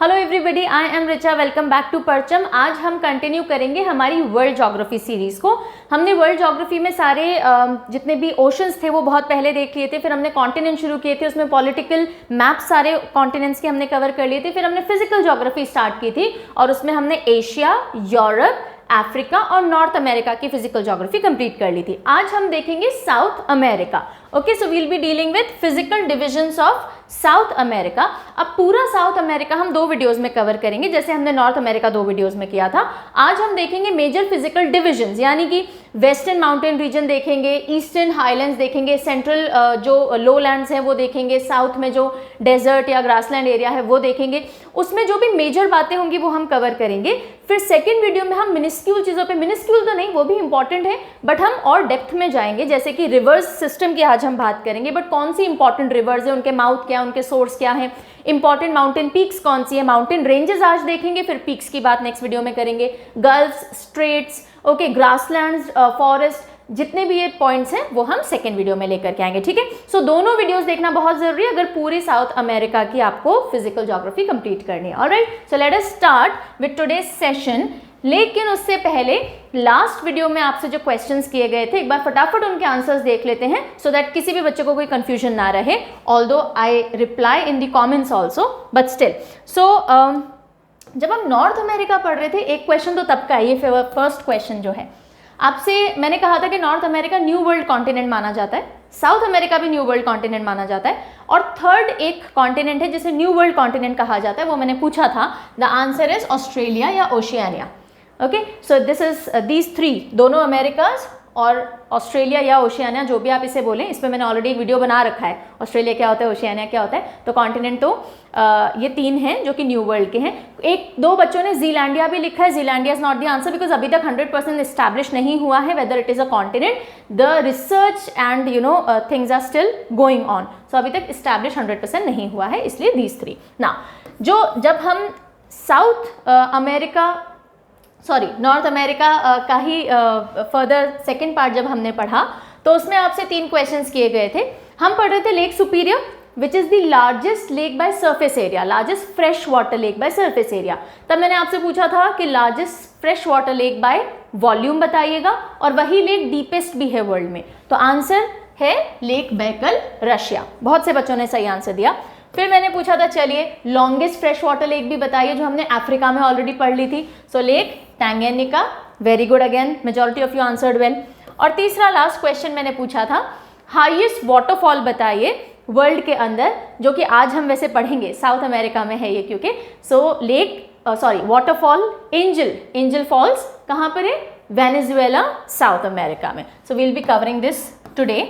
Hello everybody, I am Richa. Welcome back to Parcham. आज हम continue करेंगे हमारी वर्ल्ड ज्योग्राफी सीरीज को। हमने वर्ल्ड ज्योग्राफी में सारे जितने भी ओशंस थे वो बहुत पहले देख लिए थे, फिर हमने कॉन्टिनेंट शुरू किए थे, उसमें पॉलिटिकल मैप सारे कॉन्टिनेंट्स के हमने कवर कर लिए थे, फिर हमने फिजिकल ज्योग्राफी स्टार्ट की थी और उसमें हमने एशिया, यूरोप, अफ्रीका और नॉर्थ अमेरिका की फिजिकल ज्योग्राफी कंप्लीट कर ली थी। आज हम देखेंगे South America. Okay, so we'll be dealing with physical divisions of south America. अब पूरा साउथ अमेरिका हम 2 वीडियोस में कवर करेंगे, जैसे हमने नॉर्थ अमेरिका 2 वीडियोस में किया था। आज हम देखेंगे मेजर फिजिकल डिविजन्स, यानी कि वेस्टर्न माउंटेन रीजन देखेंगे, ईस्टर्न हाईलैंड्स देखेंगे, सेंट्रल जो लोलैंड्स हैं वो देखेंगे, साउथ में जो डेजर्ट या ग्रासलैंड एरिया है वो देखेंगे। उसमें जो भी मेजर बातें होंगी वो हम कवर करेंगे। फिर सेकेंड वीडियो में हम मिनिस्क्यूल चीज़ों पे, मिनिस्क्यूल तो नहीं, वो भी इंपॉर्टेंट है, बट हम और डेप्थ में जाएंगे, जैसे कि रिवर्स सिस्टम की आज हम बात करेंगे। बट कौन सी इंपॉर्टेंट रिवर्स है, उनके माउथ क्या, उनके सोर्स क्या है, इंपॉर्टेंट माउंटेन पीक्स कौन सी है, माउंटेन रेंजेस आज देखेंगे, फिर पीक्स की बात नेक्स्ट वीडियो में करेंगे, gulfs, straits, okay, grasslands, forest, जितने भी ये पॉइंट्स हैं वो हम सेकेंड वीडियो में लेकर के आएंगे। ठीक है, सो दोनों वीडियोस देखना बहुत जरूरी है अगर पूरी साउथ अमेरिका की आपको फिजिकल ज्योग्राफी कंप्लीट करनी है। Alright, so let us start with today's session. लेकिन उससे पहले लास्ट वीडियो में आपसे जो क्वेश्चंस किए गए थे, एक बार फटाफट उनके आंसर्स देख लेते हैं, सो दैट किसी भी बच्चे को कोई कंफ्यूजन ना रहे। Although I reply in the comments also, but still. So जब हम नॉर्थ अमेरिका पढ़ रहे थे, एक क्वेश्चन तो तब का है, ये फर्स्ट क्वेश्चन जो है आपसे, मैंने कहा था कि north America new world continent माना जाता है, साउथ अमेरिका भी न्यू वर्ल्ड कॉन्टिनेंट माना जाता है, और थर्ड एक कॉन्टिनेंट है जिसे न्यू वर्ल्ड कॉन्टिनेंट कहा जाता है, वो मैंने पूछा था। द आंसर इज ऑस्ट्रेलिया या Oceania. Okay, so this is these 3, दोनों अमेरिकाज और ऑस्ट्रेलिया या ओशियानिया, जो भी आप इसे बोलें। इस पर मैंने ऑलरेडी एक वीडियो बना रखा है, ऑस्ट्रेलिया क्या होता है, ओशियानिया क्या होता है। तो कॉन्टिनेंट तो ये 3 हैं जो कि न्यू वर्ल्ड के हैं। 1-2 बच्चों ने जीलैंडिया भी लिखा है। Zealandia is not the answer because अभी तक 100% इस्टेब्लिश नहीं हुआ है whether it is a continent. The research and things are still going on, so अभी तक इस्टेब्लिश 100% नहीं हुआ है, इसलिए दीज 3 ना। जब हम साउथ अमेरिका नॉर्थ अमेरिका का ही फर्दर सेकेंड पार्ट जब हमने पढ़ा, तो उसमें आपसे 3 क्वेश्चंस किए गए थे। हम पढ़ रहे थे lake superior which is the largest lake by surface area, largest fresh water lake by surface area. तब मैंने आपसे पूछा था कि largest fresh water lake by volume बताइएगा, और वही लेक डीपेस्ट भी है वर्ल्ड में। तो आंसर है लेक बैकल, रशिया। बहुत से बच्चों ने सही आंसर दिया। फिर मैंने पूछा था चलिए लॉन्गेस्ट फ्रेश वाटर लेक भी बताइए, जो हमने अफ्रीका में ऑलरेडी पढ़ ली थी। So lake Tanganyika, very good, again majority of you answered well. और तीसरा लास्ट क्वेश्चन मैंने पूछा था हाईएस्ट वाटरफॉल बताइए वर्ल्ड के अंदर, जो कि आज हम वैसे पढ़ेंगे, साउथ अमेरिका में है ये क्योंकि। सो वाटरफॉल एंजल फॉल्स कहाँ पर है, वेनेजुएला, साउथ अमेरिका में। So we'll be covering this today,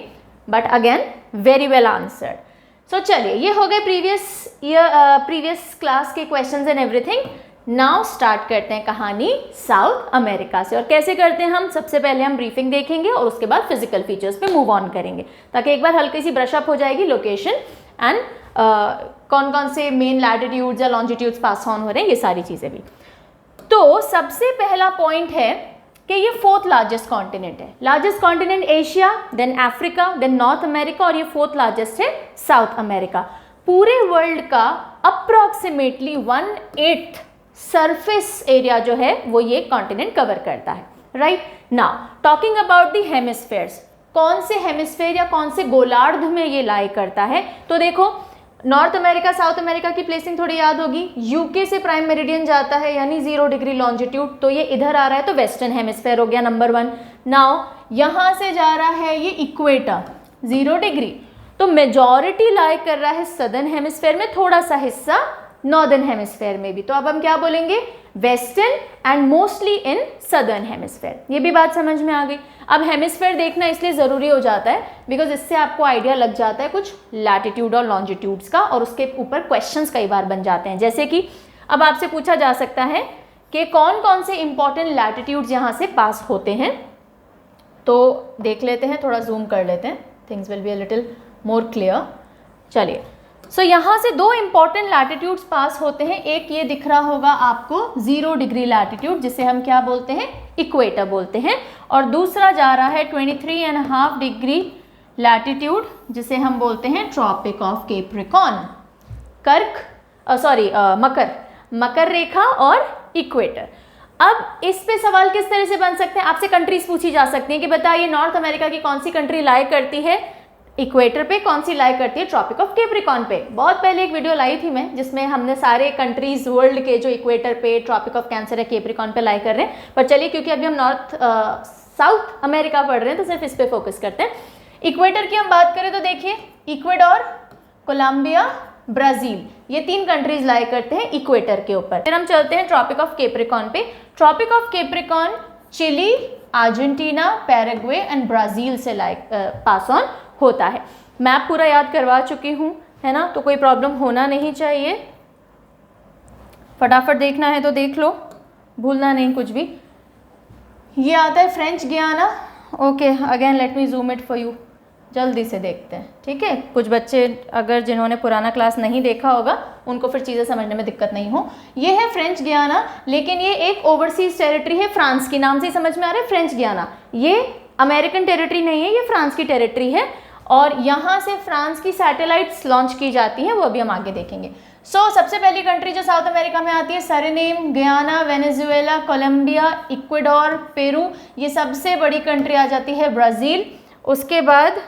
but again very well answered. So चलिए, ये हो गए प्रीवियस क्लास के questions and everything. Now start करते हैं कहानी साउथ अमेरिका से। और कैसे करते हैं हम, सबसे पहले हम ब्रीफिंग देखेंगे और उसके बाद फिजिकल फीचर्स पे मूव ऑन करेंगे, ताकि एक बार हल्की सी ब्रशअप हो जाएगी लोकेशन एंड कौन कौन से मेन लैटिट्यूड्स या लॉन्जिट्यूड्स पास ऑन हो रहे हैं, ये सारी चीज़ें भी। तो सबसे पहला पॉइंट है कि ये 4th लार्जेस्ट कॉन्टिनेंट है। Largest continent Asia, then Africa, then North America, और ये 4th लार्जेस्ट है साउथ अमेरिका। पूरे वर्ल्ड का अप्रॉक्सीमेटली 1/8 सरफेस एरिया जो है वो ये कॉन्टिनेंट कवर करता है। Right now talking about the hemispheres, कौन से हेमिस्फेयर या कौन से गोलार्ध में ये लाई करता है, तो देखो नॉर्थ अमेरिका साउथ अमेरिका की प्लेसिंग थोड़ी याद होगी। यूके से प्राइम मेरिडियन जाता है यानी 0 डिग्री लॉन्जिट्यूड, तो ये इधर आ रहा है, तो वेस्टर्न हेमिस्फेयर हो गया नंबर 1। नाउ यहाँ से जा रहा है ये इक्वेटर 0 डिग्री, तो मेजॉरिटी लाई कर रहा है सदर्न हेमिस्फेयर में, थोड़ा सा हिस्सा नॉर्दर्न हेमिस्फेयर में भी। तो अब हम क्या बोलेंगे, western and mostly in southern hemisphere. ये भी बात समझ में आ गई। अब हेमिस्फेयर देखना इसलिए ज़रूरी हो जाता है बिकॉज इससे आपको आइडिया लग जाता है कुछ लैटिट्यूड और लॉन्जिट्यूड्स का, और उसके ऊपर क्वेश्चंस कई बार बन जाते हैं। जैसे कि अब आपसे पूछा जा सकता है कि कौन कौन से इंपॉर्टेंट लैटिट्यूड्स यहाँ से पास होते हैं, तो देख लेते हैं, थोड़ा जूम कर लेते हैं, things will be a little more clear. चलिए, सो यहाँ से 2 इंपॉर्टेंट लैटिट्यूड्स पास होते हैं। एक ये दिख रहा होगा आपको 0 डिग्री लैटिट्यूड, जिसे हम क्या बोलते हैं, इक्वेटर बोलते हैं, और दूसरा जा रहा है 23.5 डिग्री लैटिट्यूड, जिसे हम बोलते हैं ट्रॉपिक ऑफ कैप्रिकॉर्न, मकर मकर रेखा और इक्वेटर। अब इस पे सवाल किस तरह से बन सकते हैं, आपसे कंट्रीज पूछी जा सकती हैं कि बताइए नॉर्थ अमेरिका की कौन सी कंट्री लाई करती है इक्वेटर पे, कौन सी लाई करती है ट्रॉपिक ऑफ कैप्रिकॉर्न पे। बहुत पहले एक वीडियो लाई थी मैं जिसमें हमने सारे कंट्रीज वर्ल्ड के जो इक्वेटर पे, ट्रॉपिक ऑफ कैंसर या कैप्रिकॉर्न पे लाई कर रहे हैं, पर चलिए क्योंकि अभी हम साउथ अमेरिका पढ़ रहे हैं तो सिर्फ इस पे फोकस करते हैं। इक्वेटर की हम बात करें तो देखिए इक्वेडोर, कोलंबिया, ब्राजील, ये 3 कंट्रीज लाई करते हैं इक्वेटर के ऊपर। फिर हम चलते हैं ट्रॉपिक ऑफ कैप्रिकॉर्न पे। Tropic of Capricorn Chile, Argentina, Paraguay and Brazil से पास ऑन होता है। मैप पूरा याद करवा चुकी हूँ, है ना, तो कोई प्रॉब्लम होना नहीं चाहिए। फटाफट देखना है तो देख लो, भूलना नहीं कुछ भी। ये आता है फ्रेंच गियाना। Okay, again let me zoom it for you. जल्दी से देखते हैं, ठीक है। कुछ बच्चे अगर जिन्होंने पुराना क्लास नहीं देखा होगा उनको फिर चीज़ें समझने में दिक्कत नहीं हो। ये है फ्रेंच गियाना, लेकिन ये एक ओवरसीज टेरिटरी है फ्रांस की। नाम से ही समझ में आ रहा है फ्रेंच गियाना, ये अमेरिकन टेरिटरी नहीं है, ये फ्रांस की टेरिटरी है और यहाँ से फ्रांस की सैटेलाइट्स लॉन्च की जाती हैं, वो अभी हम आगे देखेंगे। सबसे पहली कंट्री जो साउथ अमेरिका में आती है Suriname, Guyana, Venezuela, Colombia, Ecuador, Peru, ये सबसे बड़ी कंट्री आ जाती है ब्राज़ील। उसके बाद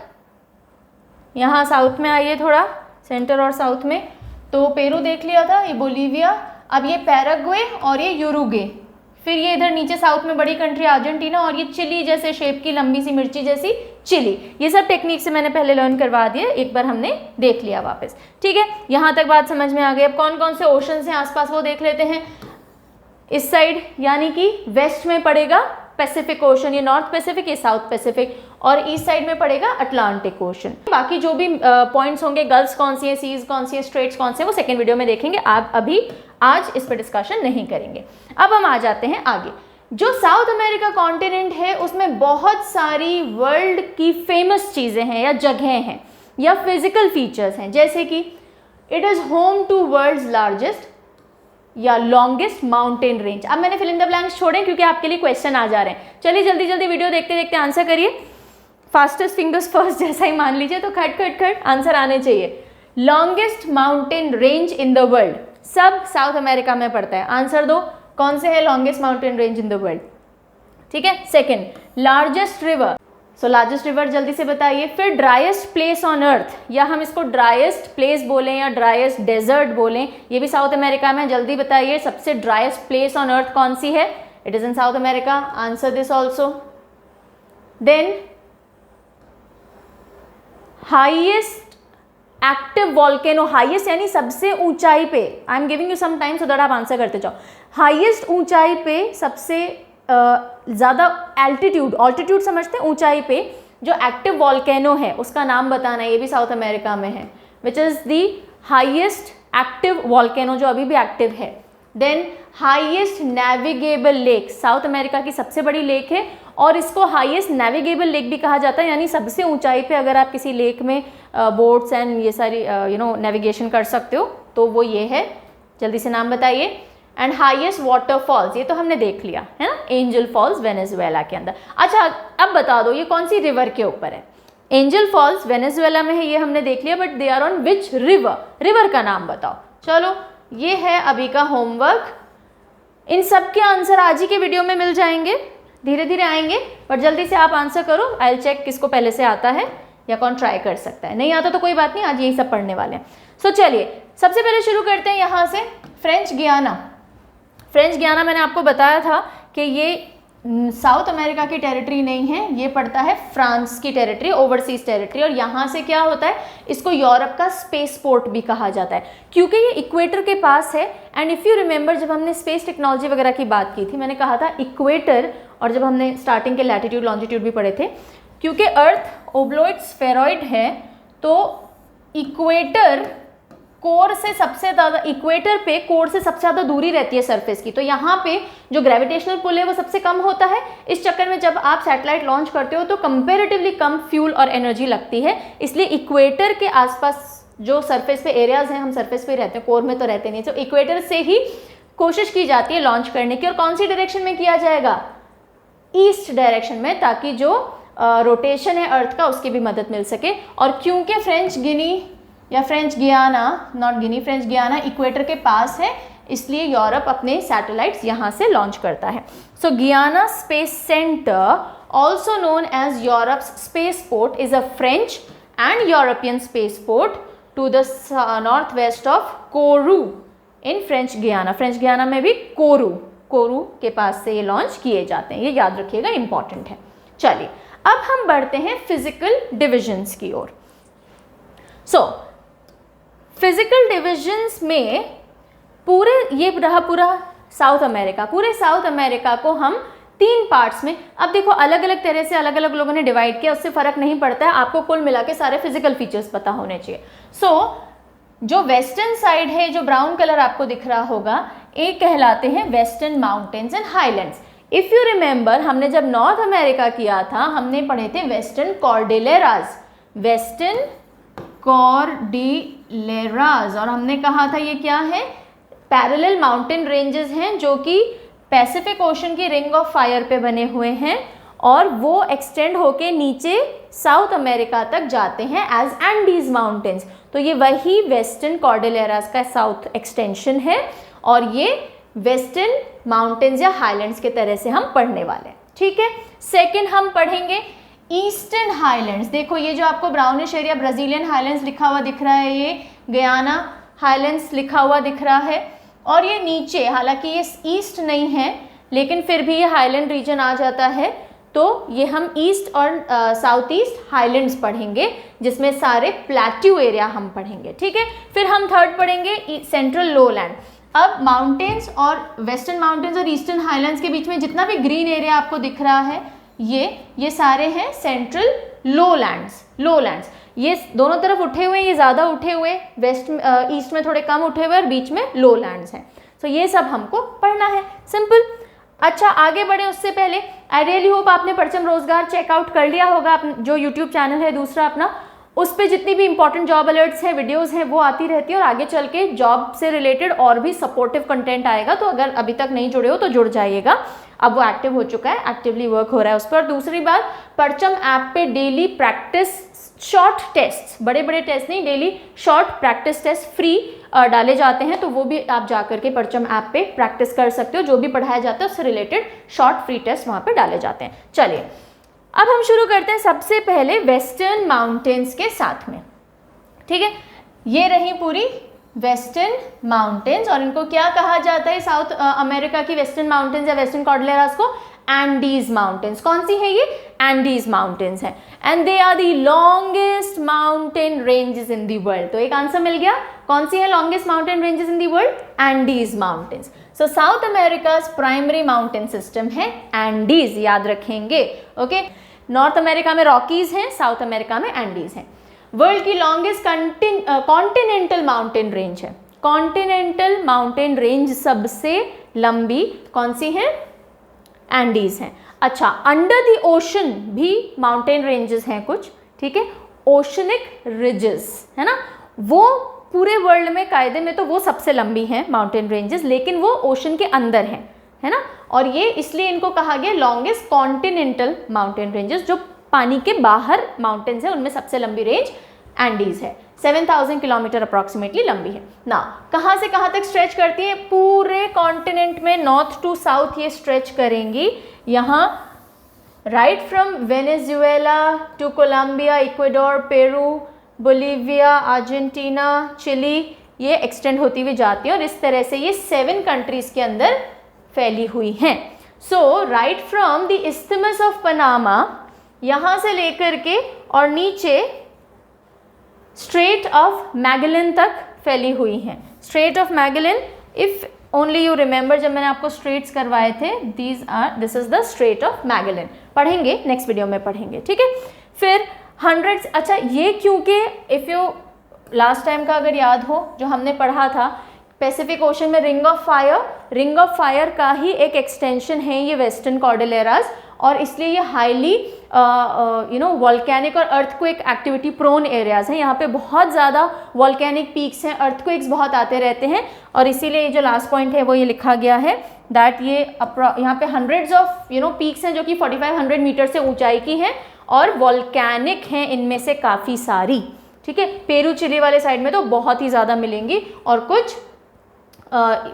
यहाँ साउथ में आइए थोड़ा, सेंटर और साउथ में, तो पेरू देख लिया था, ये बोलीविया, अब ये पैराग्वे और ये यूरुगे। फिर ये इधर नीचे साउथ में बड़ी कंट्री अर्जेंटीना और ये चिली जैसे शेप की लंबी सी मिर्ची जैसी चिली। ये सब टेक्निक से मैंने पहले लर्न करवा दिया, एक बार हमने देख लिया वापस, ठीक है। यहाँ तक बात समझ में आ गई। अब कौन कौन से ओशंस हैं आसपास वो देख लेते हैं। इस साइड यानी कि वेस्ट में पड़ेगा पैसिफिक ओशन, ये नॉर्थ पैसिफिक, ये साउथ पैसिफिक, और ईस्ट साइड में पड़ेगा अटलांटिक ओशन। बाकी जो भी पॉइंट्स होंगे, गल्फ्स कौन सी है, सीज कौन सी है, स्ट्रेट्स कौन से हैं, वो सेकेंड वीडियो में देखेंगे। आप अभी आज इस पर डिस्कशन नहीं करेंगे। अब हम आ जाते हैं आगे। जो साउथ अमेरिका कॉन्टिनेंट है उसमें बहुत सारी वर्ल्ड की फेमस चीज़ें हैं या जगहें हैं या फिजिकल फीचर्स हैं, जैसे कि it is home to world's largest या लॉन्गेस्ट माउंटेन रेंज। अब मैंने फिल इन द ब्लैंक्स छोड़े क्योंकि आपके लिए क्वेश्चन आ जा रहे हैं। चलिए जल्दी जल्दी वीडियो देखते देखते आंसर करिए। फास्टेस्ट फिंगर्स फर्स्ट जैसा ही मान लीजिए, तो खट खट खट आंसर आने चाहिए। Longest mountain range in the world, सब साउथ अमेरिका में पड़ता है। आंसर दो, कौन से है longest mountain range in the world, ठीक है। Second, largest river, so largest river जल्दी से बताइए। फिर ड्राइएस्ट प्लेस ऑन अर्थ, या हम इसको ड्राइएस्ट प्लेस बोलें या ड्राइएस्ट डेजर्ट बोलें, ये भी साउथ अमेरिका में। जल्दी बताइए सबसे ड्राइएस्ट प्लेस ऑन अर्थ कौन सी है। It is in South America, answer this also. Then highest active volcano, highest यानी सबसे ऊंचाई पे, I am giving you some time so that आप आंसर करते जाओ। हाईएस्ट ऊंचाई पे सबसे ज़्यादा ऑल्टीट्यूड समझते हैं, ऊंचाई पे जो एक्टिव वॉल्केनो है उसका नाम बताना है, ये भी साउथ अमेरिका में है। Which is the highest active volcano जो अभी भी एक्टिव है। Then highest navigable lake, South America की सबसे बड़ी लेक है और इसको हाईएस्ट नेविगेबल लेक भी कहा जाता है, यानी सबसे ऊंचाई पे अगर आप किसी लेक में बोट्स एंड ये सारी नेविगेशन कर सकते हो तो वो ये है। जल्दी से नाम बताइए। एंड हाईएस्ट वाटरफॉल्स, ये तो हमने देख लिया है ना, एंजल फॉल्स वेनेजुएला के अंदर। अच्छा अब बता दो ये कौन सी रिवर के ऊपर है। एंजल फॉल्स वेनेजुएला में है, ये हमने देख लिया, but they are on which river, river का नाम बताओ। चलो ये है अभी का होमवर्क। इन सब के आंसर आज ही के वीडियो में मिल जाएंगे, धीरे धीरे आएंगे, बट जल्दी से आप आंसर करो। आई विल चेक किसको पहले से आता है या कौन ट्राई कर सकता है। नहीं आता तो कोई बात नहीं, आज यही सब पढ़ने वाले हैं। सो चलिए सबसे पहले शुरू करते हैं यहाँ से। फ्रेंच गियाना, फ्रेंच गियाना मैंने आपको बताया था कि ये साउथ अमेरिका की टेरिटरी नहीं है, ये पड़ता है फ्रांस की टेरिटरी, ओवरसीज टेरिटरी। और यहाँ से क्या होता है, इसको यूरोप का स्पेस पोर्ट भी कहा जाता है क्योंकि ये इक्वेटर के पास है। एंड इफ़ यू रिमेंबर जब हमने स्पेस टेक्नोलॉजी वगैरह की बात की थी, मैंने कहा था इक्वेटर, और जब हमने स्टार्टिंग के लैटिट्यूड लॉन्जिट्यूड भी पढ़े थे, क्योंकि अर्थ ओब्लॉइड स्फेरॉइड है तो इक्वेटर कोर से सबसे ज़्यादा, इक्वेटर पे कोर से सबसे ज़्यादा दूरी रहती है सरफेस की, तो यहाँ पे जो ग्रेविटेशनल पुल है वो सबसे कम होता है। इस चक्कर में जब आप सैटेलाइट लॉन्च करते हो तो कंपैरेटिवली कम फ्यूल और एनर्जी लगती है, इसलिए इक्वेटर के आसपास जो सरफेस पे एरियाज हैं, हम सरफेस पे रहते हैं, कोर में तो रहते नहीं, तो इक्वेटर से ही कोशिश की जाती है लॉन्च करने की। और कौन सी डायरेक्शन में किया जाएगा, ईस्ट डायरेक्शन में, ताकि जो रोटेशन है अर्थ का उसकी भी मदद मिल सके। और क्योंकि फ्रेंच गिनी या फ्रेंच गियाना, नॉट गिनी, फ्रेंच गियाना इक्वेटर के पास है, इसलिए यूरोप अपने सैटेलाइट्स यहाँ से लॉन्च करता है। So Guiana space centre, also known as Europe's spaceport, is a French and European spaceport to the north west of Kourou in French Guiana. French Guiana में भी कोरू के पास से ये लॉन्च किए जाते हैं, ये याद रखिएगा, इंपॉर्टेंट है। चलिए अब हम बढ़ते हैं फिजिकल डिविजन्स की ओर। सो फिजिकल डिविजन्स में पूरे, ये रहा पूरा साउथ अमेरिका, पूरे साउथ अमेरिका को हम 3 पार्ट्स में, अब देखो अलग अलग तरह से अलग अलग लोगों ने डिवाइड किया, उससे फर्क नहीं पड़ता है, आपको कुल मिला के सारे फिजिकल फीचर्स पता होने चाहिए। सो जो वेस्टर्न साइड है, जो ब्राउन कलर आपको दिख रहा होगा, ये कहलाते हैं western mountains and highlands. If you remember, हमने जब नॉर्थ अमेरिका किया था, हमने पढ़े थे वेस्टर्न कॉर्डिलेराज, वेस्टर्न कॉर्डिलेराज, और हमने कहा था ये क्या है, पैरेलल माउंटेन रेंजेस हैं जो कि पैसिफिक ओशन की रिंग ऑफ फायर पे बने हुए हैं और वो एक्सटेंड होके नीचे साउथ अमेरिका तक जाते हैं एज एंडीज माउंटेन्स। तो ये वही वेस्टर्न कॉर्डिलेरास का साउथ एक्सटेंशन है और ये वेस्टर्न माउंटेन्स या हाईलैंड्स के तरह से हम पढ़ने वाले हैं, ठीक है। सेकंड हम पढ़ेंगे ईस्टर्न हाईलैंड्स। देखो ये जो आपको ब्राउनिश एरिया ब्राजीलियन हाईलैंड्स लिखा हुआ दिख रहा है, ये गयाना हाईलैंड्स लिखा हुआ दिख रहा है, और ये नीचे, हालांकि ये ईस्ट नहीं है लेकिन फिर भी ये हाईलैंड रीजन आ जाता है, तो ये हम ईस्ट और साउथ ईस्ट हाईलैंड्स पढ़ेंगे जिसमें सारे प्लेट्यू एरिया हम पढ़ेंगे, ठीक है। फिर हम थर्ड पढ़ेंगे सेंट्रल लोलैंड। अब माउंटेन्स और वेस्टर्न माउंटेन्स और ईस्टर्न हाईलैंड्स के बीच में जितना भी ग्रीन एरिया आपको दिख रहा है, ये सारे हैं सेंट्रल लोलैंड्स। ये दोनों तरफ उठे हुए, ये ज़्यादा उठे हुए, वेस्ट ईस्ट में थोड़े कम उठे हुए और बीच में लोलैंड्स हैं। सो ये सब हमको पढ़ना है, सिंपल। अच्छा आगे बढ़े उससे पहले आई रियली होप आपने परचम रोजगार चेकआउट कर लिया होगा, जो यूट्यूब चैनल है दूसरा अपना, उस पर जितनी भी इंपॉर्टेंट जॉब अलर्ट्स हैं, वीडियोस हैं, वो आती रहती है और आगे चल के जॉब से रिलेटेड और भी सपोर्टिव कंटेंट आएगा। तो अगर अभी तक नहीं जुड़े हो तो जुड़ जाइएगा, अब वो एक्टिव हो चुका है, एक्टिवली वर्क हो रहा है उस पर। दूसरी बात, परचम ऐप पे डेली प्रैक्टिस शॉर्ट टेस्ट, बड़े बड़े टेस्ट नहीं, daily short practice test free डाले जाते हैं, तो वो भी आप जा करके परचम ऐप पे प्रैक्टिस कर सकते हो। जो भी पढ़ाया जाता है उससे रिलेटेड शॉर्ट फ्री टेस्ट वहाँ पे डाले जाते हैं। चलिए अब हम शुरू करते हैं सबसे पहले वेस्टर्न माउंटेन्स के साथ में, ठीक है। ये रही पूरी वेस्टर्न माउंटेन्स और इनको क्या कहा जाता है साउथ अमेरिका की वेस्टर्न माउंटेन्स या वेस्टर्न कॉर्डिलेरास को? Andes mountains. कौन सी है ये? एंडीज माउंटेन्स है and they are the longest mountain ranges in the world. तो एक आंसर मिल गया, कौन सी है longest mountain ranges in the world? Andes mountains. So South America primary mountain system है एंडीज, याद रखेंगे, ओके। नॉर्थ अमेरिका में रॉकीज हैं, साउथ अमेरिका में एंडीज हैं। वर्ल्ड की लॉन्गेस्ट कॉन्टिनेंटल माउंटेन रेंज है, कॉन्टिनेंटल माउंटेन रेंज सबसे लंबी कौन सी है? एंडीज हैं। अच्छा, अंडर द ओशन भी माउंटेन रेंजेस हैं कुछ, ठीक है, ओशनिक रिजेस है ना, वो पूरे वर्ल्ड में कायदे में तो वो सबसे लंबी हैं माउंटेन रेंजेस, लेकिन वो ओशन के अंदर हैं, है ना, और ये इसलिए इनको कहा गया लॉन्गेस्ट कॉन्टिनेंटल माउंटेन रेंजेस। जो पानी के बाहर माउंटेन्स है उनमें सबसे लंबी रेंज एंडीज है, 7000 किलोमीटर अप्रॉक्सीमेटली लंबी है ना। कहाँ से कहाँ तक स्ट्रेच करती है? पूरे कॉन्टिनेंट में नॉर्थ टू साउथ ये स्ट्रेच करेंगी। यहाँ right from Venezuela to Colombia, Ecuador, Peru, Bolivia, Argentina, Chile, ये एक्सटेंड होती हुई जाती है और इस तरह से ये 7 कंट्रीज के अंदर फैली हुई हैं। So right from the isthmus of Panama, यहाँ से लेकर के और नीचे स्ट्रेट ऑफ मैगेलन तक फैली हुई हैं। Straight of Magellan, if only you remember, जब मैंने आपको स्ट्रेट्स करवाए थे, this is the straight of Magellan, पढ़ेंगे नेक्स्ट वीडियो में पढ़ेंगे, ठीक है। फिर हंड्रेड्स, अच्छा ये क्योंकि इफ़ यू लास्ट टाइम का अगर याद हो जो हमने पढ़ा था, पैसिफिक ओशन में रिंग ऑफ फायर का ही एक एक्सटेंशन है ये वेस्टर्न कॉर्डिलेरास, और इसलिए ये हाईली वॉल्केनिक और अर्थक्वेक एक्टिविटी प्रोन एरियाज हैं। यहाँ पे बहुत ज़्यादा वॉल्केनिक पीक्स हैं, अर्थक्वेक्स बहुत आते रहते हैं, और इसीलिए ये जो लास्ट पॉइंट है वो ये लिखा गया है दैट ये यहाँ पे हंड्रेड्स ऑफ पीक्स हैं जो कि 4500 मीटर से ऊंचाई की हैं और वॉल्केनिक हैं इनमें से काफ़ी सारी, ठीक है। पेरू चिली वाले साइड में तो बहुत ही ज़्यादा मिलेंगी और कुछ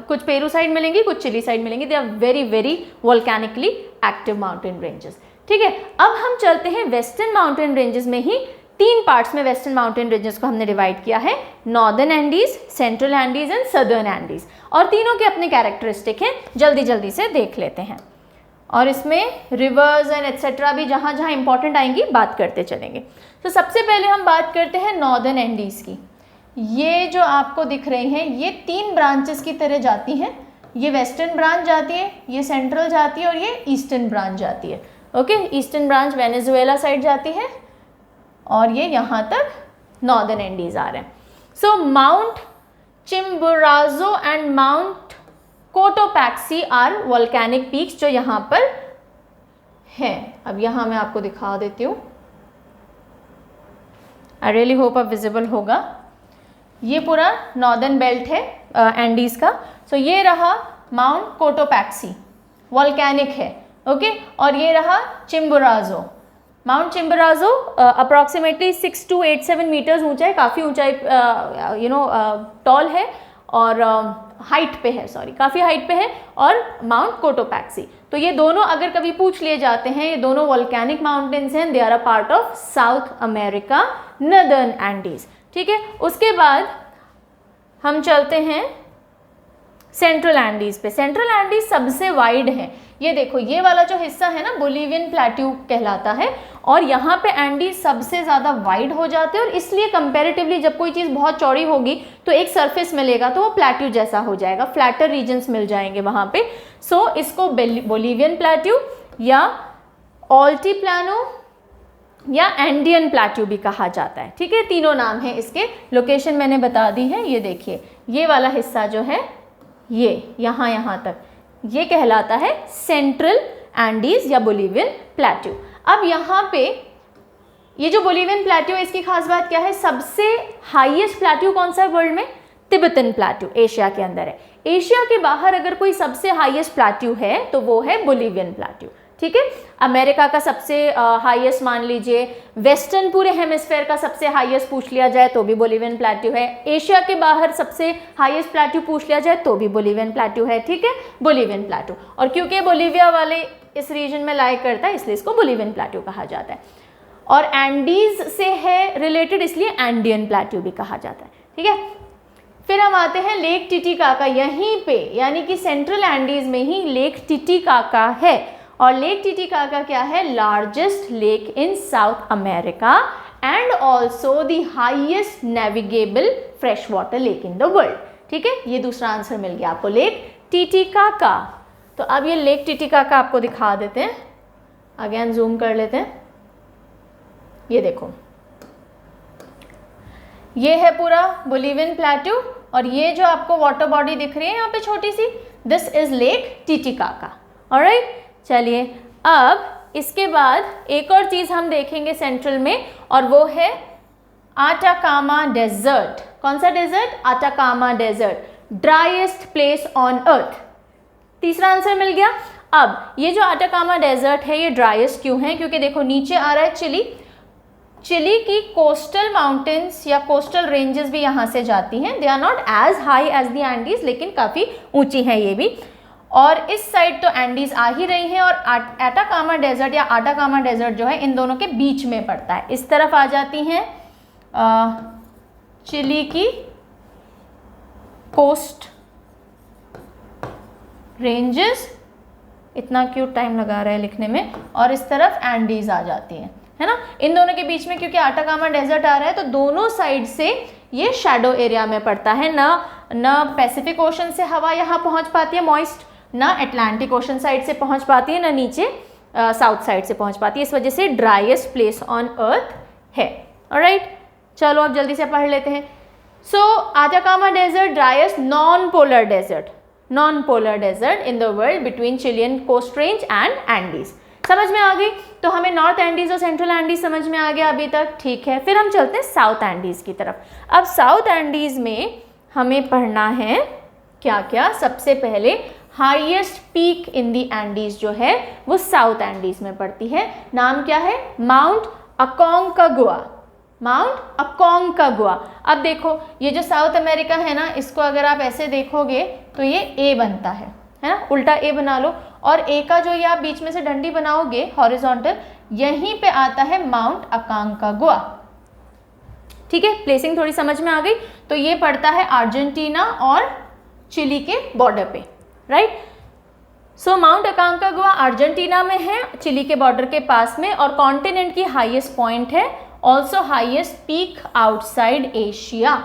कुछ पेरू साइड मिलेंगी, कुछ चिली साइड मिलेंगी। They are very very volcanically active mountain ranges. ठीक है, अब हम चलते हैं वेस्टर्न माउंटेन रेंजेस में ही 3 पार्ट्स में वेस्टर्न माउंटेन रेंजेस को हमने डिवाइड किया है, northern Andes, central Andes and southern Andes, और तीनों के अपने कैरेक्टरिस्टिक हैं, जल्दी जल्दी से देख लेते हैं। और इसमें रिवर्स एंड एट्सेट्रा भी जहाँ जहाँ इंपॉर्टेंट आएंगी बात करते चलेंगे। तो सबसे पहले हम बात करते हैं नॉर्दर्न एंडीज की। ये जो आपको दिख रही हैं ये 3 ब्रांचेस की तरह जाती हैं। ये वेस्टर्न ब्रांच जाती है, ये सेंट्रल जाती है और ये ईस्टर्न ब्रांच जाती है। Okay, eastern branch Venezuela side जाती है और ये यहाँ तक नॉर्दर्न एंडीज आ रहे हैं। So mount Chimborazo and mount Cotopaxi are volcanic peaks जो यहाँ पर हैं। अब यहाँ मैं आपको दिखा देती हूँ, आई रियली होप अब विजिबल होगा। ये पूरा नॉर्दर्न बेल्ट है एंडीज का। सो ये रहा माउंट कोटोपैक्सी, वोल्केनिक है। ओके, और ये रहा Chimborazo. Mount Chimborazo approximately 6 to 8 7 metres ऊंचा है, काफ़ी ऊंचाई टॉल है और हाइट पे है, सॉरी काफ़ी हाइट पे है। और माउंट कोटोपैक्सी, तो ये दोनों अगर कभी पूछ लिए जाते हैं, ये दोनों वोल्केनिक माउंटेन्स हैं। They are a part of south America northern Andes. ठीक है, उसके बाद हम चलते हैं सेंट्रल एंडीज पे। सेंट्रल एंडीज सबसे वाइड है। ये देखो, ये वाला जो हिस्सा है ना बोलिवियन प्लेट्यू कहलाता है, और यहाँ पे एंडीज सबसे ज़्यादा वाइड हो जाते हैं। और इसलिए कंपैरेटिवली जब कोई चीज़ बहुत चौड़ी होगी तो एक सरफेस मिलेगा तो वो प्लेट्यू जैसा हो जाएगा, फ्लैटर रीजन्स मिल जाएंगे वहाँ पे। सो इसको बोलिवियन प्लेट्यू या ऑल्टीप्लानो या एंडियन प्लेट्यू भी कहा जाता है। ठीक है, तीनों नाम है इसके। लोकेशन मैंने बता दी है। ये देखिए, ये वाला हिस्सा जो है ये यहाँ तक, ये कहलाता है सेंट्रल एंडीज या बोलिवियन प्लेट्यू। अब यहाँ पे ये जो बोलिवियन प्लेट्यू है, इसकी खास बात क्या है? सबसे हाईएस्ट प्लेट्यू कौन सा है वर्ल्ड में? तिब्बतन प्लेट्यू, एशिया के अंदर है। एशिया के बाहर अगर कोई सबसे हाईएस्ट प्लेट्यू है तो वो है बोलिवियन प्लेट्यू। ठीक है, अमेरिका का सबसे हाईएस्ट मान लीजिए, वेस्टर्न पूरे हेमिस्फेयर का सबसे हाईएस्ट पूछ लिया जाए तो भी बोलिवियन प्लेट्यू है। एशिया के बाहर सबसे हाईएस्ट प्लेट्यू पूछ लिया जाए तो भी बोलिवियन प्लेट्यू है। ठीक है, बोलिवियन प्लेट्यू। और क्योंकि बोलिविया वाले इस रीजन में लाई करता है इसलिए इसको बोलिवियन प्लेट्यू कहा जाता है। और एंडीज से है रिलेटेड इसलिए एंडियन प्लेट्यू भी कहा जाता है। ठीक है, फिर हम आते हैं लेक टिटिकाका। यहीं पे यानी कि सेंट्रल एंडीज में ही लेक टिटिकाका है। और लेक टिटिकाका क्या है? Largest lake in South America and also the highest navigable fresh water lake in the world. ठीक है, ये दूसरा आंसर मिल गया आपको, लेक टिटिकाका। तो अब ये लेक टिटिकाका आपको दिखा देते हैं, अगेन जूम कर लेते हैं। ये देखो, ये है पूरा बोलिवियन प्लेट्यू और ये जो आपको वाटर बॉडी दिख रही है यहाँ पे छोटी सी, this is lake Titicaca. Alright, चलिए अब इसके बाद एक और चीज़ हम देखेंगे सेंट्रल में, और वो है आटाकामा डेजर्ट। कौन सा desert? Atacama desert, driest place on earth. तीसरा आंसर मिल गया। अब ये जो आटाकामा डेजर्ट है ये ड्राइएस्ट क्यों है? क्योंकि देखो नीचे आ रहा है चिली, चिली की कोस्टल माउंटेन्स या कोस्टल रेंजेस भी यहाँ से जाती हैं। They are not as high as the Andes, लेकिन काफ़ी ऊंची है ये भी। और इस साइड तो एंडीज आ ही रही हैं और आटाकामा डेजर्ट या आटाकामा डेजर्ट जो है इन दोनों के बीच में पड़ता है। इस तरफ आ जाती हैं चिली की कोस्ट रेंजेस, इतना क्यूट टाइम लगा रहा है लिखने में, और इस तरफ एंडीज आ जाती हैं, है ना। इन दोनों के बीच में क्योंकि आटाकामा डेजर्ट आ रहा है तो दोनों साइड से ये शैडो एरिया में पड़ता है। ना पैसिफिक ओशन से हवा यहाँ पहुँच पाती है मॉइस्ट, ना अटलांटिक ओशन साइड से पहुँच पाती है, ना नीचे साउथ साइड से पहुँच पाती है। इस वजह से ड्राइएस्ट प्लेस ऑन अर्थ है। ऑलराइट, चलो अब जल्दी से पढ़ लेते हैं। So Atacama desert, driest non polar desert in the world between Chilean coast range and Andes. समझ में आ गई? तो हमें नॉर्थ एंडीज और सेंट्रल एंडीज समझ में आ गया अभी तक। ठीक है, फिर हम चलते हैं साउथ एंडीज की तरफ। अब साउथ एंडीज में हमें पढ़ना है क्या क्या? सबसे पहले highest peak in the Andes जो है वो साउथ एंडीज में पड़ती है। नाम क्या है? Mount Aconcagua. Mount Aconcagua. अब देखो ये जो साउथ अमेरिका है ना, इसको अगर आप ऐसे देखोगे तो ये ए बनता है ना, उल्टा ए बना लो, और ए का जो ये आप बीच में से डंडी बनाओगे हॉरिजॉन्टल, यहीं पे आता है माउंट अकोंकागुआ। ठीक है, प्लेसिंग थोड़ी समझ में आ गई। तो ये पड़ता है अर्जेंटीना और चिली के बॉर्डर पे, राइट। सो माउंट अकोंकागुआ अर्जेंटीना में है, चिली के बॉर्डर के पास में, और कॉन्टिनेंट की हाईएस्ट पॉइंट है, also highest peak outside Asia.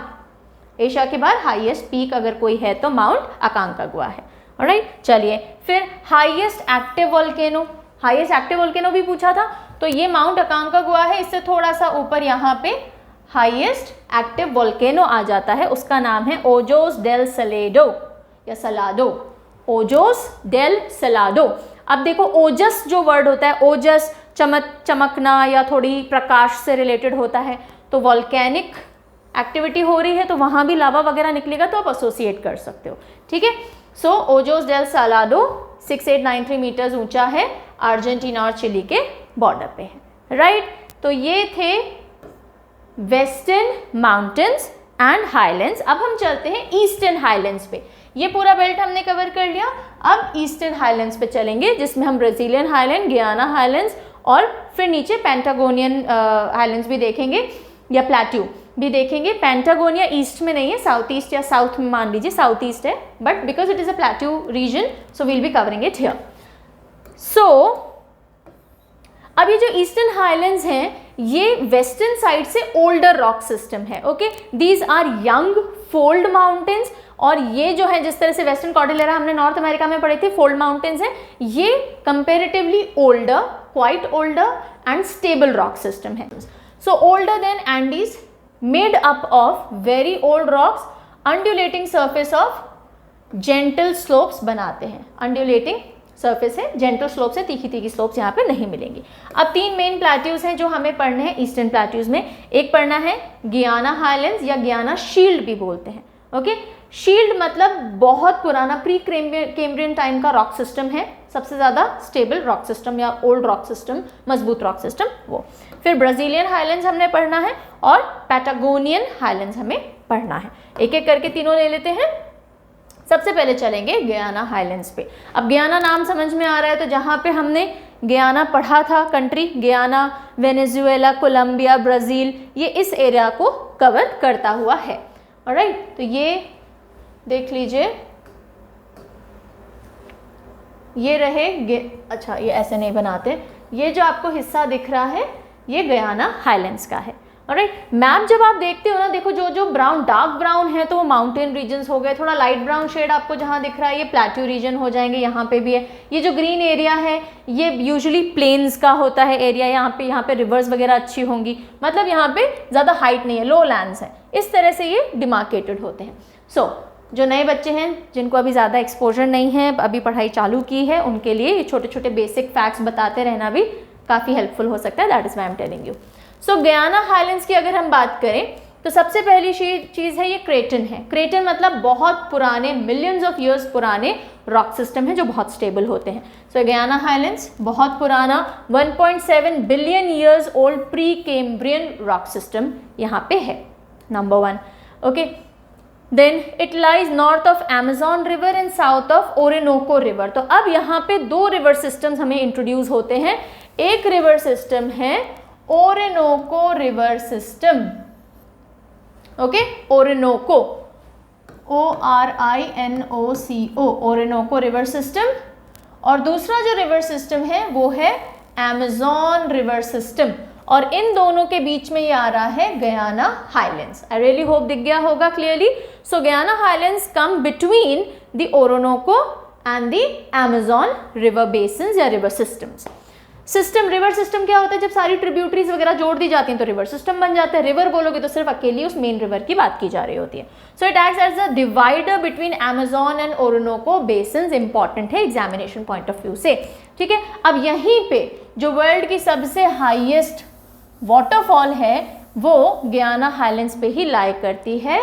Asia के बाहर हाईएस्ट पीक अगर कोई है तो माउंट अकोंकागुआ है। ऑलराइट, चलिए फिर highest active volcano, highest active volcano भी पूछा था, तो ये माउंट अकोंकागुआ है। इससे थोड़ा सा ऊपर यहाँ पे हाईएस्ट एक्टिव वोल्केनो आ जाता है, उसका नाम है ओजोस डेल सलेडो या सलाडो, ओजोस डेल सलाडो। अब देखो ओजस जो वर्ड होता है, ओजस चमकना या थोड़ी प्रकाश से रिलेटेड होता है, तो वॉल्केनिक एक्टिविटी हो रही है तो वहाँ भी लावा वगैरह निकलेगा, तो आप एसोसिएट कर सकते हो। ठीक है, सो ओजोस डेल सलाडो 6893 मीटर्स ऊंचा है, अर्जेंटीना और चिली के बॉर्डर पे है, राइट। तो ये थे वेस्टर्न माउंटेन्स एंड हाईलैंड्स। अब हम चलते हैं ईस्टर्न हाईलैंड्स पे। ये पूरा बेल्ट हमने कवर कर लिया, अब ईस्टर्न हाईलैंड्स पे चलेंगे, जिसमें हम ब्राज़ीलियन हाईलैंड, गियाना हाईलैंड्स और फिर नीचे पेंटागोनियन हाईलैंड्स भी देखेंगे या प्लेट्यू भी देखेंगे। पेंटागोनिया ईस्ट में नहीं है, साउथ ईस्ट या साउथ में मान लीजिए, साउथ ईस्ट है, but because it is a plateau region so we'll be covering it here. So अब ये जो ईस्टर्न हाईलैंड्स हैं, ये वेस्टर्न साइड से ओल्डर रॉक सिस्टम है। Okay, these are young fold mountains, और ये जो है जिस तरह से वेस्टर्न कॉर्डिलेरा हमने नॉर्थ अमेरिका में पढ़े थे, फोल्ड माउंटेन्स हैं, ये comparatively older, quite older and stable rock system है। सो older than Andes, made up of very old rocks, undulating surface of gentle slopes बनाते हैं। अंडुलेटिंग सरफेस है, जेंटल स्लोप्स है, तीखी तीखी स्लोप्स यहाँ पे नहीं मिलेंगी। अब तीन मेन प्लेट्यूज हैं जो हमें पढ़ने हैं ईस्टर्न प्लेट्यूज में। एक पढ़ना है गियाना हाईलैंड्स या गियाना शील्ड भी बोलते हैं। ओके, शील्ड मतलब बहुत पुराना प्री कैम्ब्रियन टाइम का रॉक सिस्टम है, सबसे ज़्यादा स्टेबल रॉक सिस्टम या ओल्ड रॉक सिस्टम, मजबूत रॉक सिस्टम वो। फिर ब्राज़ीलियन हाईलैंड्स हमने पढ़ना है और पैटागोनियन हाईलैंड्स हमें पढ़ना है। एक एक करके तीनों ले लेते हैं। सबसे पहले चलेंगे गियाना हाईलैंड्स पे। अब गियाना नाम समझ में आ रहा है, तो जहाँ पे हमने गियाना पढ़ा था, कंट्री गियाना, वेनेजुएला, कोलंबिया, ब्राज़ील, ये इस एरिया को कवर करता हुआ है। ऑलराइट, तो ये देख लीजिए, ये रहे अच्छा ये ऐसे नहीं बनाते, ये जो आपको हिस्सा दिख रहा है ये गियाना हाईलैंड्स का है। ऑलराइट, मैप जब आप देखते हो ना, देखो जो जो ब्राउन डार्क ब्राउन है तो वो माउंटेन रीजन्स हो गए, थोड़ा लाइट ब्राउन शेड आपको जहाँ दिख रहा है ये प्लेट्यू रीजन हो जाएंगे, यहाँ पे भी है। ये जो ग्रीन एरिया है ये यूजुअली प्लेन्स का होता है एरिया, यहाँ पे रिवर्स वगैरह अच्छी होंगी, मतलब यहाँ पे ज़्यादा हाइट नहीं है, लो लैंड्स है, इस तरह से ये डिमार्केटेड होते हैं। सो जो नए बच्चे हैं जिनको अभी ज़्यादा एक्सपोजर नहीं है, अभी पढ़ाई चालू की है, उनके लिए ये छोटे छोटे बेसिक फैक्ट्स बताते रहना भी काफ़ी हेल्पफुल हो सकता है। That is why I am telling you. So Guiana highlands की अगर हम बात करें तो सबसे पहली चीज़ है ये क्रेटन है। क्रेटन मतलब बहुत पुराने, मिलियंस ऑफ ईयर्स पुराने रॉक सिस्टम है जो बहुत स्टेबल होते हैं। सो गियाना हाईलैंड्स बहुत पुराना 1.7 billion years old pre Cambrian rock system यहाँ पे है, number 1। Okay, then it lies north of Amazon river and south of Orinoco river. तो अब यहाँ पे दो रिवर सिस्टम्स हमें इंट्रोड्यूस होते हैं। एक रिवर सिस्टम है Orinoco river system, okay, Orinoco, ORINOCO, Orinoco river system, और दूसरा जो रिवर सिस्टम है वो है अमेजॉन रिवर सिस्टम, और इन दोनों के बीच में ये आ रहा है गियाना हाईलैंड्स। आई रियली होप दिख गया होगा clearly. So Guiana highlands come between the Orinoco and the Amazon river basins या रिवर सिस्टम्स। रिवर सिस्टम क्या होता है, जब सारी ट्रिब्यूटरीज वगैरह जोड़ दी जाती हैं तो रिवर सिस्टम बन जाता है। रिवर बोलोगे तो सिर्फ अकेली उस मेन रिवर की बात की जा रही होती है। So it acts as a divider between Amazon and Orinoco basins. Important है एग्जामिनेशन पॉइंट ऑफ व्यू से, ठीक है। अब यहीं पे जो वर्ल्ड की सबसे हाईएस्ट वाटरफॉल है वो गियाना हाईलैंड्स पे ही लाई करती है,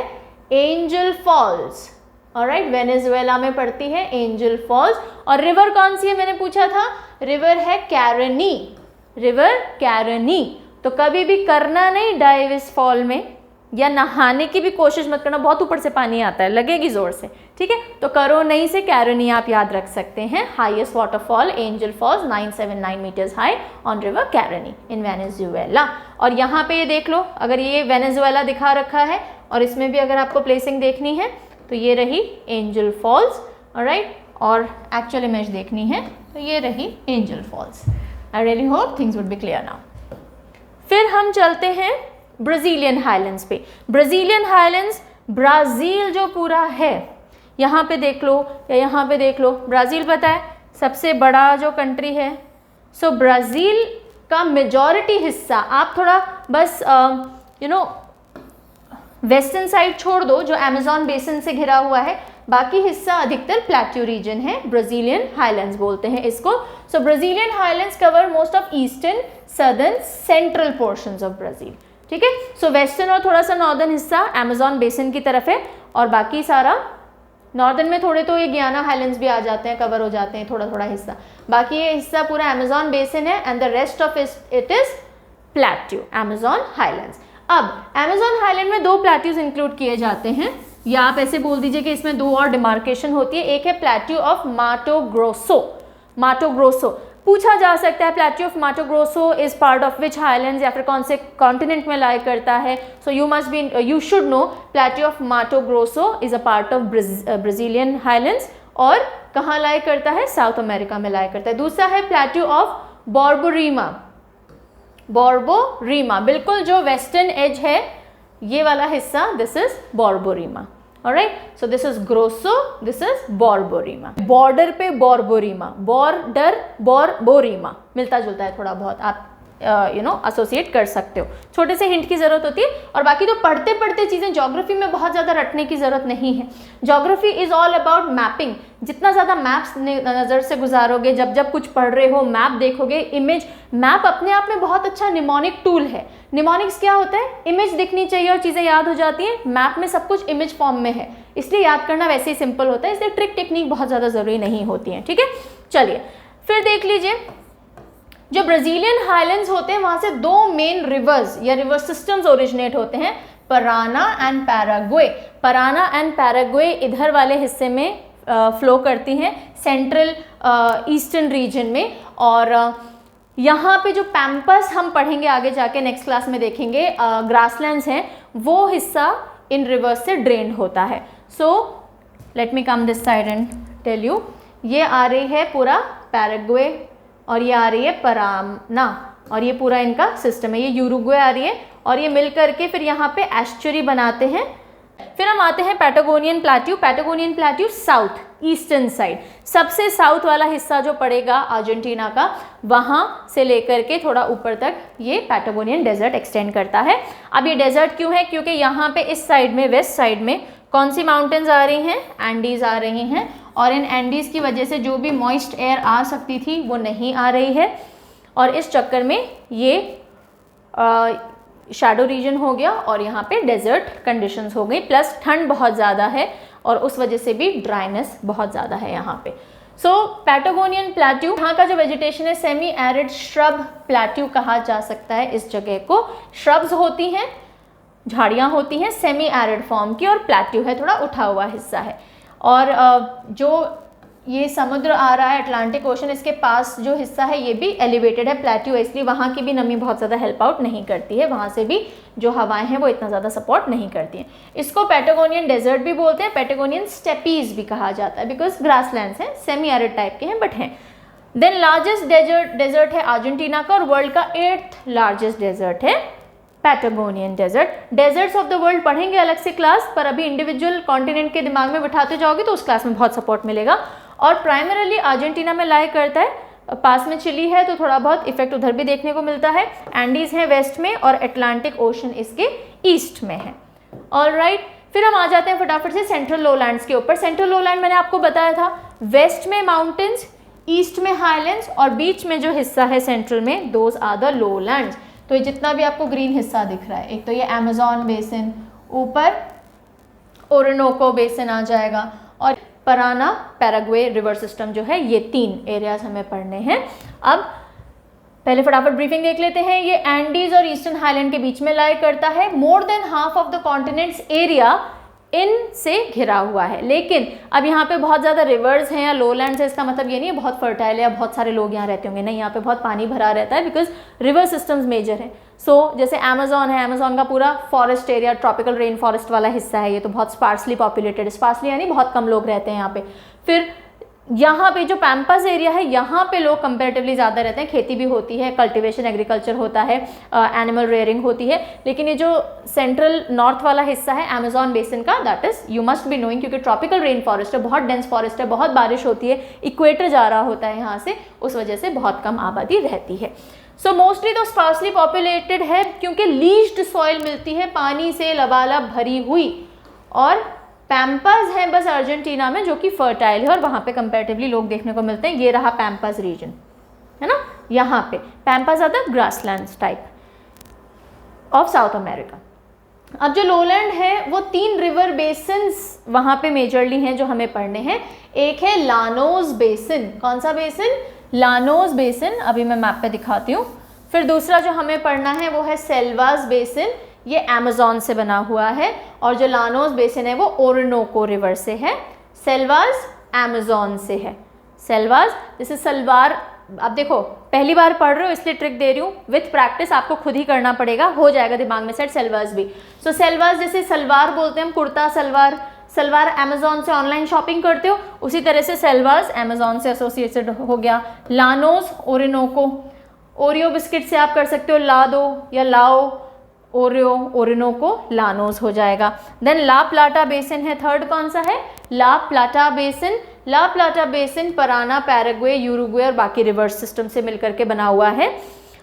एंजल फॉल्स। ऑलराइट, वेनेजुएला में पड़ती है एंजल फॉल्स। और रिवर कौन सी है मैंने पूछा था, रिवर है कैरनी, रिवर कैरनी। तो कभी भी करना नहीं डाइव इस फॉल में, या नहाने की भी कोशिश मत करना, बहुत ऊपर से पानी आता है, लगेगी जोर से, ठीक है। तो करो नहीं से कैरोनी आप याद रख सकते हैं। Highest waterfall angel falls 979 metres high on river Caroni in Venezuela. और यहाँ पे ये देख लो, अगर ये वेनेजुएला दिखा रखा है और इसमें भी अगर आपको प्लेसिंग देखनी है तो ये रही एंजल फॉल्स, ऑलराइट, और एक्चुअल इमेज देखनी है तो ये रही Angel Falls. I really hope things would be clear now. फिर हम चलते हैं ब्राज़ीलियन हाईलैंड्स पे। ब्राज़ीलियन हाईलैंड्स ब्राज़ील जो पूरा है, यहाँ पे देख लो या यहाँ पे देख लो, ब्राज़ील पता है सबसे बड़ा जो कंट्री है। सो ब्राज़ील का मेजॉरिटी हिस्सा, आप थोड़ा बस वेस्टर्न साइड छोड़ दो जो अमेज़न बेसिन से घिरा हुआ है, बाकी हिस्सा अधिकतर प्लेट्यू रीजन है, ब्राज़ीलियन हाईलैंड्स बोलते हैं इसको। So Brazilian highlands cover most of eastern, southern, central portions of Brazil, ठीक है। सो वेस्टर्न और थोड़ा सा नॉर्दर्न हिस्सा अमेज़न बेसिन की तरफ है, और बाकी सारा नॉर्दर्न में थोड़े तो ये गियाना हाईलैंड्स भी आ जाते हैं, कवर हो जाते हैं थोड़ा थोड़ा हिस्सा, बाकी ये हिस्सा पूरा अमेज़न बेसिन है, and the rest of it is plateau, Amazon highlands. अब अमेज़न हाईलैंड में दो प्लेट्यूज इंक्लूड किए जाते हैं, या आप ऐसे बोल दीजिए कि इसमें दो और डिमार्केशन होती है। एक है प्लेट्यू ऑफ माटो ग्रोसो। माटो ग्रोसो पूछा जा सकता है, प्लेट्यू ऑफ माटो grosso is part of which highlands, या फिर कौन से कॉन्टिनेंट में लाई करता है। So you should know plateau of माटो grosso is a part of Brazilian highlands, और कहाँ लाई करता है, साउथ अमेरिका में लाई करता है। दूसरा है प्लेट्यू ऑफ बोर्बोरीमा। बोर्बोरीमा बिल्कुल जो वेस्टर्न एज है, ये वाला हिस्सा, this is Borborema, alright. So this is Grosso, this is Borborema. Border पे बोर्बोरीमा, बॉर्डर बोर्बोरीमा मिलता जुलता है थोड़ा बहुत, आप एसोसिएट कर सकते हो, छोटे से हिंट की जरूरत होती है। और बाकी तो पढ़ते पढ़ते चीज़ें, ज्योग्राफी में बहुत ज़्यादा रटने की जरूरत नहीं है। Geography is all about mapping. जितना ज़्यादा मैप्स नज़र से गुजारोगे, जब जब कुछ पढ़ रहे हो, मैप देखोगे, इमेज, मैप अपने आप में बहुत अच्छा निमोनिक टूल है। निमोनिक्स क्या होता है, इमेज दिखनी चाहिए और चीज़ें याद हो जाती हैं। मैप में सब कुछ इमेज फॉर्म में है, इसलिए याद करना वैसे ही सिंपल होता है, इसलिए ट्रिक टेक्निक बहुत ज़्यादा ज़रूरी नहीं होती है, ठीक है। चलिए फिर देख लीजिए, जो ब्राज़ीलियन हाईलैंड्स होते हैं वहाँ से दो मेन रिवर्स या रिवर सिस्टम्स ओरिजिनेट होते हैं, Parana and Paraguay. Parana and Paraguay इधर वाले हिस्से में फ्लो करती हैं, सेंट्रल ईस्टर्न रीजन में। और यहाँ पे जो पैम्पस हम पढ़ेंगे आगे जाके नेक्स्ट क्लास में देखेंगे, ग्रासलैंड्स हैं, वो हिस्सा इन रिवर्स से ड्रेन्ड होता है। So let me come this side and tell you, ये आ रही है पूरा पैराग्वे, और ये आ रही है पराना, और ये पूरा इनका सिस्टम है। ये यूरुग्वे आ रही है, और ये मिल करके फिर यहाँ पे एस्चुरी बनाते हैं। फिर हम आते हैं Patagonian plateau. Patagonian plateau south eastern side, सबसे साउथ वाला हिस्सा जो पड़ेगा अर्जेंटीना का, वहाँ से लेकर के थोड़ा ऊपर तक ये पैटागोनियन डेजर्ट एक्सटेंड करता है। अब ये डेजर्ट क्यों है, क्योंकि यहाँ पे इस साइड में, वेस्ट साइड में कौन सी माउंटेन्स आ रही हैं, एंडीज आ रही हैं, और इन एंडीज की वजह से जो भी मॉइस्ट एयर आ सकती थी वो नहीं आ रही है, और इस चक्कर में ये शैडो रीजन हो गया, और यहाँ पे डेजर्ट कंडीशंस हो गई, प्लस ठंड बहुत ज़्यादा है, और उस वजह से भी ड्राइनेस बहुत ज़्यादा है यहाँ पे। सो पैटागोनियन प्लेट्यू, यहाँ का जो वेजिटेशन है सेमी एरिड श्रब प्लेट्यू कहा जा सकता है इस जगह को। श्रब्स होती हैं, झाड़ियाँ होती हैं सेमी एरिड फॉर्म की, और प्लेट्यू है थोड़ा उठा हुआ हिस्सा है। और जो ये समुद्र आ रहा है अटलांटिक ओशन, इसके पास जो हिस्सा है ये भी एलिवेटेड है, प्लेट्यू है, इसलिए वहाँ की भी नमी बहुत ज़्यादा हेल्प आउट नहीं करती है, वहाँ से भी जो हवाएं हैं वो इतना ज़्यादा सपोर्ट नहीं करती हैं। इसको पैटागोनियन डेजर्ट भी बोलते हैं, पैटागोनियन स्टेपीज भी कहा जाता है, बिकॉज ग्रासलैंड्स हैं, सेमी एरिड टाइप के हैं बट हैं। देन लार्जेस्ट डेजर्ट है अर्जेंटीना का, और वर्ल्ड का 8th लार्जेस्ट डेजर्ट है Patagonian desert. Deserts of the world पढ़ेंगे अलग से क्लास, पर अभी इंडिविजुअल कॉन्टिनेंट के दिमाग में बिठाते जाओगे तो उस क्लास में बहुत सपोर्ट मिलेगा। और प्राइमरली अर्जेंटीना में लाई करता है, पास में चिली है तो थोड़ा बहुत इफेक्ट उधर भी देखने को मिलता है, एंडीज है वेस्ट में, और अटलांटिक ओशन इसके ईस्ट में है। ऑलराइट, फिर हम आ जाते हैं फटाफट से सेंट्रल लोलैंड्स के ऊपर। सेंट्रल लोलैंड मैंने आपको बताया था, वेस्ट में माउंटेन्स, ईस्ट में हाईलैंड्स, और बीच में जो हिस्सा है सेंट्रल में, दोज आर द लोलैंड्स। तो ये जितना भी आपको ग्रीन हिस्सा दिख रहा है, एक तो ये अमेज़न बेसिन, ऊपर ओरिनोको बेसिन आ जाएगा, और पराना पैराग्वे रिवर सिस्टम जो है, ये 3 एरियाज हमें पढ़ने हैं। अब पहले फटाफट ब्रीफिंग देख लेते हैं। ये एंडीज और ईस्टर्न हाईलैंड के बीच में लाई करता है। More than half of the continents area इनसे घिरा हुआ है। लेकिन अब यहाँ पे बहुत ज़्यादा रिवर्स हैं या लोलैंड्स है, इसका मतलब ये नहीं है बहुत फर्टाइल है या बहुत सारे लोग यहाँ रहते होंगे, नहीं, यहाँ पे बहुत पानी भरा रहता है बिकॉज रिवर सिस्टम्स मेजर हैं। सो जैसे अमेजोन है, अमेजोन का पूरा forest area tropical rain forest वाला हिस्सा है, ये तो बहुत स्पार्सली पॉपुलेटेड, स्पार्सली यानी बहुत कम लोग रहते हैं यहाँ पे। फिर यहाँ पे जो पैम्पस एरिया है यहाँ पे लोग कंपैरेटिवली ज़्यादा रहते हैं, खेती भी होती है, कल्टीवेशन एग्रीकल्चर होता है, एनिमल रेयरिंग होती है। लेकिन ये जो सेंट्रल नॉर्थ वाला हिस्सा है अमेजोन बेसिन का, that is you must be knowing, क्योंकि ट्रॉपिकल रेन फॉरेस्ट है, बहुत डेंस फॉरेस्ट है, बहुत बारिश होती है, इक्वेटर जा रहा होता है यहाँ से, उस वजह से बहुत कम आबादी रहती है। सो मोस्टली तो स्पार्सली पॉपुलेटेड है क्योंकि लीज्ड सॉइल मिलती है, पानी से लबालब भरी हुई, और पैम्पास है बस अर्जेंटीना में जो कि फर्टाइल है और वहाँ पे कंपैरेटिवली लोग देखने को मिलते हैं। ये रहा पैम्पास रीजन, है ना, यहाँ पे Pampas are the grasslands type of south America. अब जो लोलैंड है वो 3 रिवर बेसिन्स वहाँ पे मेजरली हैं जो हमें पढ़ने हैं। एक है लानोस बेसिन, कौन सा बेसिन, लानोस बेसिन, अभी मैं मैप पे दिखाती हूँ। फिर दूसरा जो हमें पढ़ना है वो है सेल्वास बेसिन, ये अमेजोन से बना हुआ है, और जो लानोस बेसिन है वो ओरिनोको रिवर से है, सेल्वास अमेजोन से है। सेल्वास जैसे सलवार, अब देखो पहली बार पढ़ रहे हो इसलिए ट्रिक दे रही हूँ, विथ प्रैक्टिस आपको खुद ही करना पड़ेगा, हो जाएगा दिमाग में सेट सेल्वास भी। सो सेल्वास जैसे सलवार बोलते हैं हम, कुर्ता सलवार, सलवार अमेजोन से ऑनलाइन शॉपिंग करते हो, उसी तरह से सेल्वास अमेजोन से एसोसिएटेड हो गया। लानोस ओरिनोको, ओरियो बिस्किट से आप कर सकते हो लादो या लाओ, ओरियो ओरिनोको लानोस हो जाएगा। देन ला प्लाटा बेसिन है थर्ड, कौन सा है, ला प्लाटा बेसिन। ला प्लाटा बेसिन पराना, पैराग्वे, यूरुग्वे और बाकी रिवर्स सिस्टम से मिलकर के बना हुआ है।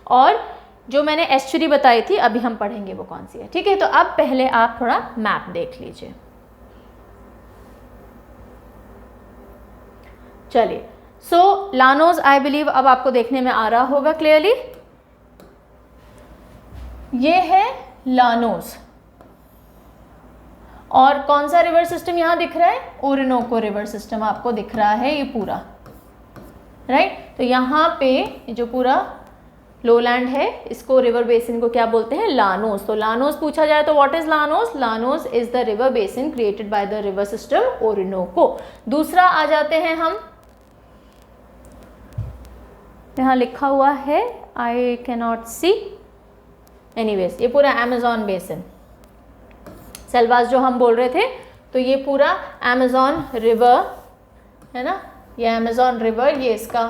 और जो मैंने एस्चुरी बताई थी अभी हम पढ़ेंगे वो कौन सी है, ठीक है। तो अब पहले आप थोड़ा मैप देख लीजिए। चलिए, सो लानोस आई बिलीव अब आपको देखने में आ रहा होगा क्लियरली, ये है लानोस। और कौन सा रिवर सिस्टम यहाँ दिख रहा है, ओरिनोको रिवर सिस्टम आपको दिख रहा है ये पूरा, राइट। तो यहाँ पे जो पूरा लोलैंड है इसको रिवर बेसिन को क्या बोलते हैं, लानोस। तो लानोस पूछा जाए तो what is Llanos, Llanos is the river basin created by the river system Orinoco. दूसरा आ जाते हैं हम, यहाँ लिखा हुआ है आई कैनॉट सी, एनीवेज ये पूरा अमेजोन बेसिन, सेल्वास जो हम बोल रहे थे, तो ये पूरा अमेजोन रिवर है ना, ये अमेजोन रिवर, ये इसका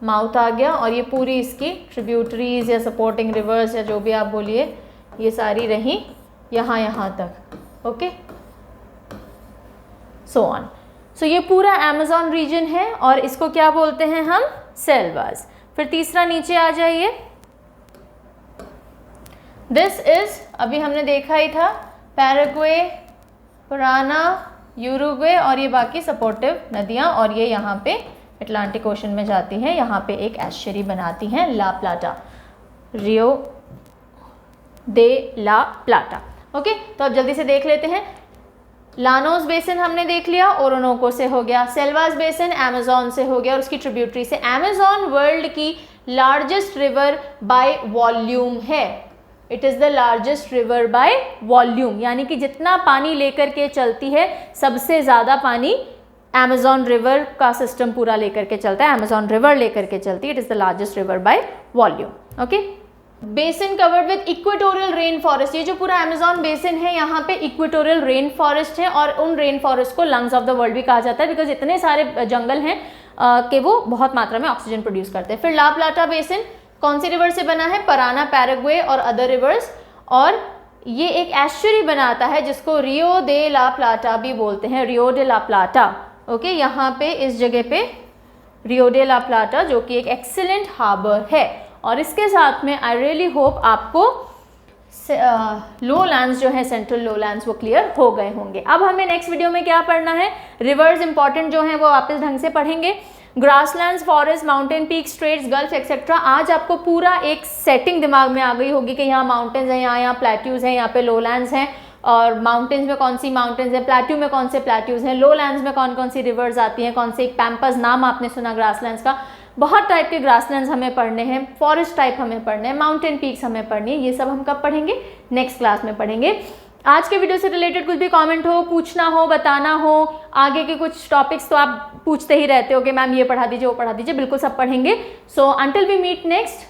माउथ आ गया, और ये पूरी इसकी ट्रिब्यूटरीज या सपोर्टिंग रिवर्स या जो भी आप बोलिए, ये सारी रही यहाँ तक, ओके, सो ऑन। सो ये पूरा अमेजोन रीजन है और इसको क्या बोलते हैं हम, सेल्वास। फिर तीसरा नीचे आ जाइए, दिस इज अभी हमने देखा ही था, पैराग्वे, पराना, यूरुग्वे और ये बाकी सपोर्टिव नदियाँ, और ये यहाँ पे अटलांटिक ओशन में जाती हैं, यहाँ पे एक एस्चुरी बनाती हैं, ला प्लाटा, रियो दे ला प्लाटा, ओके। तो अब जल्दी से देख लेते हैं, लानोस बेसिन हमने देख लिया, ओरोनोको से हो गया, सेल्वास बेसिन अमेजोन से हो गया और उसकी ट्रिब्यूटरी से। अमेजोन वर्ल्ड की लार्जेस्ट रिवर बाय वॉल्यूम है, it is the largest river by volume, यानी कि जितना पानी लेकर के चलती है सबसे ज़्यादा पानी अमेजोन रिवर का सिस्टम पूरा लेकर के चलता है, अमेजोन रिवर लेकर के चलती है, it is the largest river by volume, okay. Basin covered with equatorial rain forest, ये जो पूरा अमेजोन बेसिन है यहाँ पे इक्वेटोरियल रेन फॉरेस्ट है, और उन रेन फॉरेस्ट को लंग्स ऑफ द वर्ल्ड भी कहा जाता है बिकॉज इतने सारे जंगल हैं कि वो बहुत मात्रा में ऑक्सीजन प्रोड्यूस करते हैं। फिर ला प्लाटा बेसिन कौन सी रिवर से बना है, पराना, पैराग्वे और अदर रिवर्स, और ये एक एस्चुरी बनाता है जिसको रियो दे ला प्लाटा भी बोलते हैं, रियो डे ला प्लाटा, ओके। यहाँ पे इस जगह पे रियो डे ला प्लाटा जो कि एक एक्सीलेंट हार्बर है, और इसके साथ में आई रियली होप आपको लोलैंड्स जो है, सेंट्रल लोलैंड्स, वो क्लियर हो गए होंगे। अब हमें नेक्स्ट वीडियो में क्या पढ़ना है, रिवर्स इंपॉर्टेंट जो हैं वो वापस ढंग से पढ़ेंगे, grasslands, forest, mountain peak, straits, gulf etcetera. आज आपको पूरा एक सेटिंग दिमाग में आ गई होगी कि यहाँ माउंटेन्स हैं, यहाँ प्लेट्यूज हैं, यहाँ पे लोलैंड्स हैं, और माउंटेन्स में कौन सी माउंटेन्स हैं, प्लेट्यू में कौन से प्लेट्यूज हैं, लोलैंड्स में कौन कौन सी रिवर्स आती हैं, कौन से एक पैम्पस नाम आपने सुना ग्रासलैंड्स का, बहुत टाइप के ग्रासलैंड्स हमें पढ़ने हैं, फॉरेस्ट टाइप हमें पढ़ने हैं, माउंटेन पीक्स हमें पढ़नी है। ये सब हम कब पढ़ेंगे? नेक्स्ट क्लास में पढ़ेंगे। आज के वीडियो से रिलेटेड कुछ भी कमेंट हो, पूछना हो, बताना हो, आगे के कुछ टॉपिक्स तो आप पूछते ही रहते हो कि मैम ये पढ़ा दीजिए, वो पढ़ा दीजिए, बिल्कुल सब पढ़ेंगे। So until we meet next,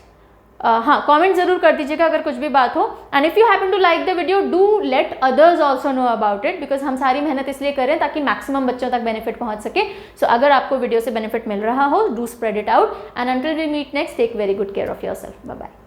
हाँ कमेंट जरूर कर दीजिएगा अगर कुछ भी बात हो। And if you happen to like the video, do let others also know about it, because हम सारी मेहनत इसलिए करें ताकि मैक्सिमम बच्चों तक बेनिफिट पहुंच सके। सो अगर आपको वीडियो से बेनिफिट मिल रहा हो, do spread it out. And until we meet next, take very good care of yourself. Bye bye.